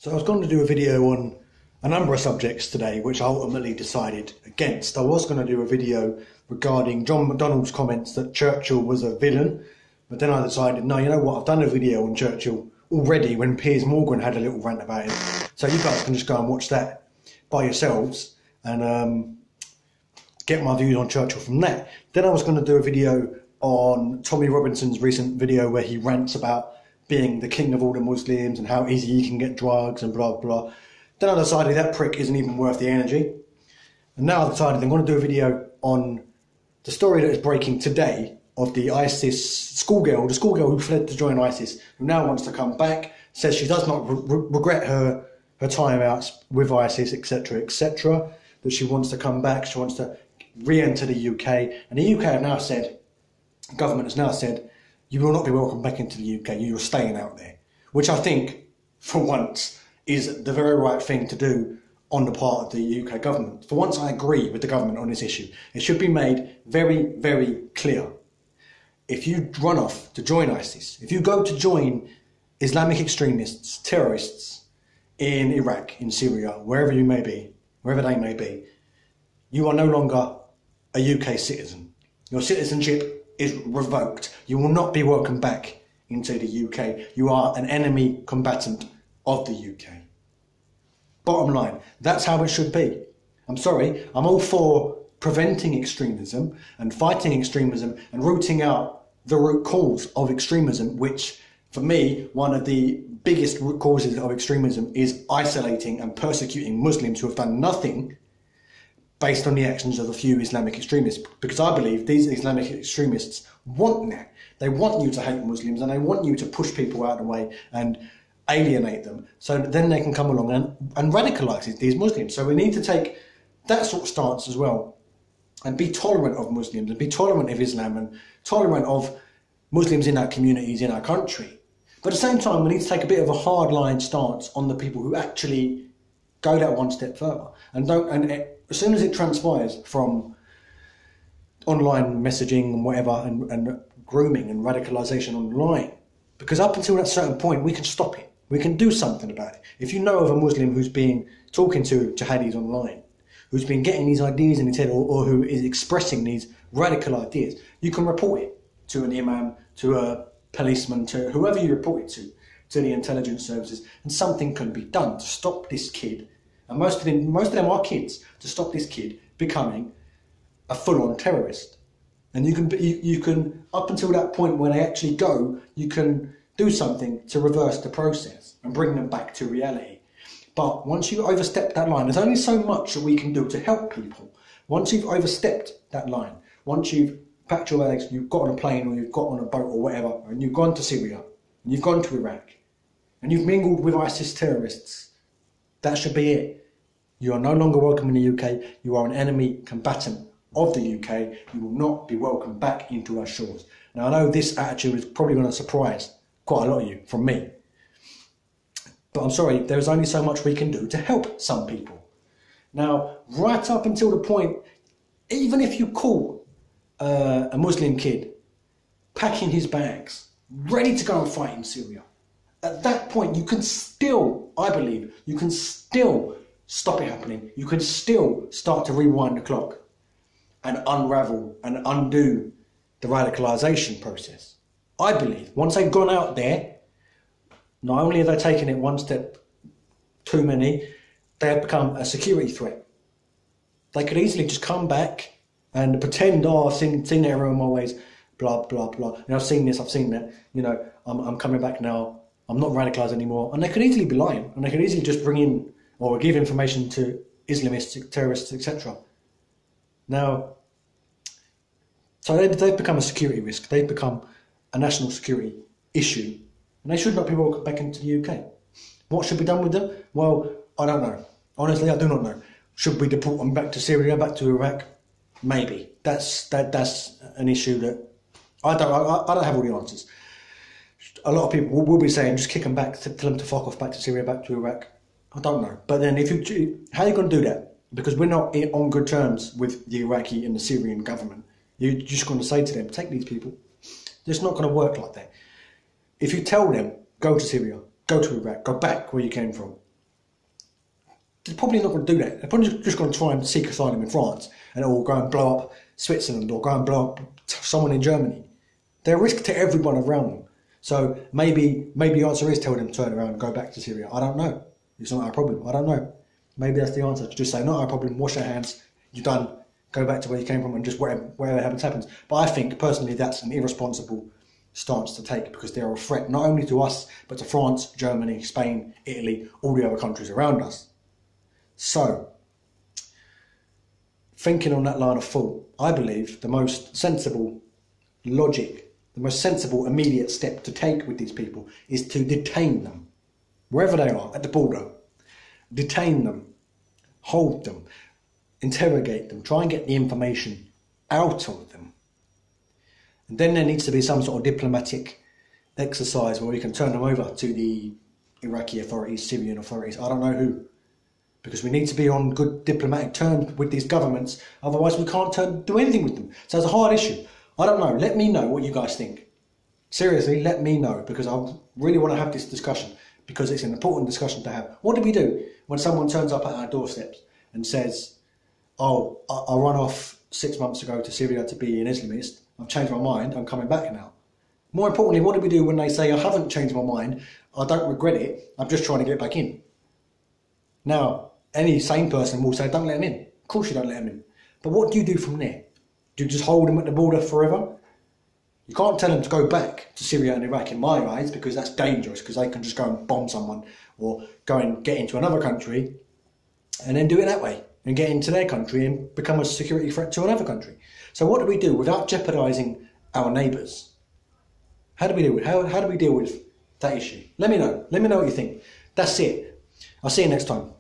So I was going to do a video on a number of subjects today, which I ultimately decided against. I was going to do a video regarding John McDonnell's comments that Churchill was a villain, but then I decided, no, you know what, I've done a video on Churchill already when Piers Morgan had a little rant about him. So you guys can just go and watch that by yourselves and get my views on Churchill from that. Then I was going to do a video on Tommy Robinson's recent video where he rants about being the king of all the Muslims and how easy he can get drugs and blah, blah. Then I decided that prick isn't even worth the energy. And now I've decided I'm going to do a video on the story that is breaking today of the ISIS schoolgirl, the schoolgirl who fled to join ISIS, who now wants to come back, says she does not regret her time out with ISIS, etc., that she wants to come back, she wants to re-enter the UK. And the UK have now said, the government has now said, you will not be welcome back into the UK, you're staying out there. Which I think, for once, is the very right thing to do on the part of the UK government. For once, I agree with the government on this issue. It should be made very, very clear. If you run off to join ISIS, if you go to join Islamic extremists, terrorists in Iraq, in Syria, wherever you may be, wherever they may be, you are no longer a UK citizen. Your citizenship is revoked. You will not be welcomed back into the UK. You are an enemy combatant of the UK. Bottom line, that's how it should be. I'm sorry, I'm all for preventing extremism and fighting extremism and rooting out the root cause of extremism, which for me, one of the biggest root causes of extremism is isolating and persecuting Muslims who have done nothing based on the actions of a few Islamic extremists. Because I believe these Islamic extremists want that. They want you to hate Muslims and they want you to push people out of the way and alienate them, so that then they can come along and radicalise these Muslims. So we need to take that sort of stance as well and be tolerant of Muslims and be tolerant of Islam and tolerant of Muslims in our communities, in our country. But at the same time, we need to take a bit of a hardline stance on the people who actually go that one step further and don't. And as soon as it transpires from online messaging and whatever and grooming and radicalisation online, because up until that certain point, we can stop it. We can do something about it. If you know of a Muslim who's been talking to jihadis online, who's been getting these ideas in his head, or who is expressing these radical ideas, you can report it to an imam, to a policeman, to whoever you report it to the intelligence services, and something can be done to stop this kid, and most of them are kids, to stop this kid becoming a full-on terrorist. And you can, up until that point when they actually go, you can do something to reverse the process and bring them back to reality. But once you overstep that line, there's only so much that we can do to help people. Once you've overstepped that line, once you've packed your bags, you've got on a plane or you've got on a boat or whatever, and you've gone to Syria, and you've gone to Iraq, and you've mingled with ISIS terrorists, that should be it. You are no longer welcome in the UK. You are an enemy combatant of the UK. You will not be welcomed back into our shores. Now, I know this attitude is probably going to surprise quite a lot of you, from me. But I'm sorry, there's only so much we can do to help some people. Now, right up until the point, even if you caught a Muslim kid packing his bags, ready to go and fight in Syria, at that point you can still, I believe, you can still stop it happening. You can still start to rewind the clock and unravel and undo the radicalisation process. I believe once they've gone out there, not only have they taken it one step too many, they have become a security threat. They could easily just come back and pretend, oh, I've seen that error in my ways, blah, blah, blah. You know, I've seen this, I've seen that, you know, I'm coming back now, I'm not radicalised anymore. And they could easily be lying, and they could easily just bring in or give information to Islamists, terrorists, etc. Now, so they've become a security risk. They've become a national security issue. And they should not be welcomed back into the UK. What should be done with them? Well, I don't know. Honestly, I do not know. Should we deport them back to Syria, back to Iraq? Maybe. That's an issue that I don't have all the answers. A lot of people will be saying, just kick them back, tell them to fuck off back to Syria, back to Iraq. I don't know. But then how are you going to do that? Because we're not on good terms with the Iraqi and the Syrian government. You're just going to say to them, take these people. It's not going to work like that. If you tell them, go to Syria, go to Iraq, go back where you came from, They're probably not going to do that. They're probably just going to try and seek asylum in France, and or go and blow up Switzerland, or go and blow up someone in Germany. They're a risk to everyone around them. So maybe the answer is tell them to turn around and go back to Syria. I don't know. It's not our problem. I don't know. Maybe that's the answer. To just say, not our problem, wash your hands, you're done, go back to where you came from, and just whatever happens, happens. But I think, personally, that's an irresponsible stance to take, because they're a threat not only to us, but to France, Germany, Spain, Italy, all the other countries around us. So, thinking on that line of thought, I believe the most sensible logic, the most sensible immediate step to take with these people is to detain them, wherever they are, at the border. Detain them, hold them, interrogate them, try and get the information out of them. And then there needs to be some sort of diplomatic exercise where we can turn them over to the Iraqi authorities, Syrian authorities, I don't know who. Because we need to be on good diplomatic terms with these governments, otherwise we can't do anything with them. So it's a hard issue. I don't know, let me know what you guys think. Seriously, let me know, because I really want to have this discussion, because it's an important discussion to have. What do we do when someone turns up at our doorsteps and says, oh, I ran off 6 months ago to Syria to be an Islamist, I've changed my mind, I'm coming back now. More importantly, what do we do when they say, I haven't changed my mind, I don't regret it, I'm just trying to get back in? Now, any sane person will say, don't let them in. Of course you don't let them in. But what do you do from there? Do you just hold them at the border forever? You can't tell them to go back to Syria and Iraq in my eyes, because that's dangerous, because they can just go and bomb someone, or go and get into another country and then do it that way, and get into their country and become a security threat to another country. So what do we do without jeopardising our neighbours? How do we deal with that issue? Let me know. Let me know what you think. That's it. I'll see you next time.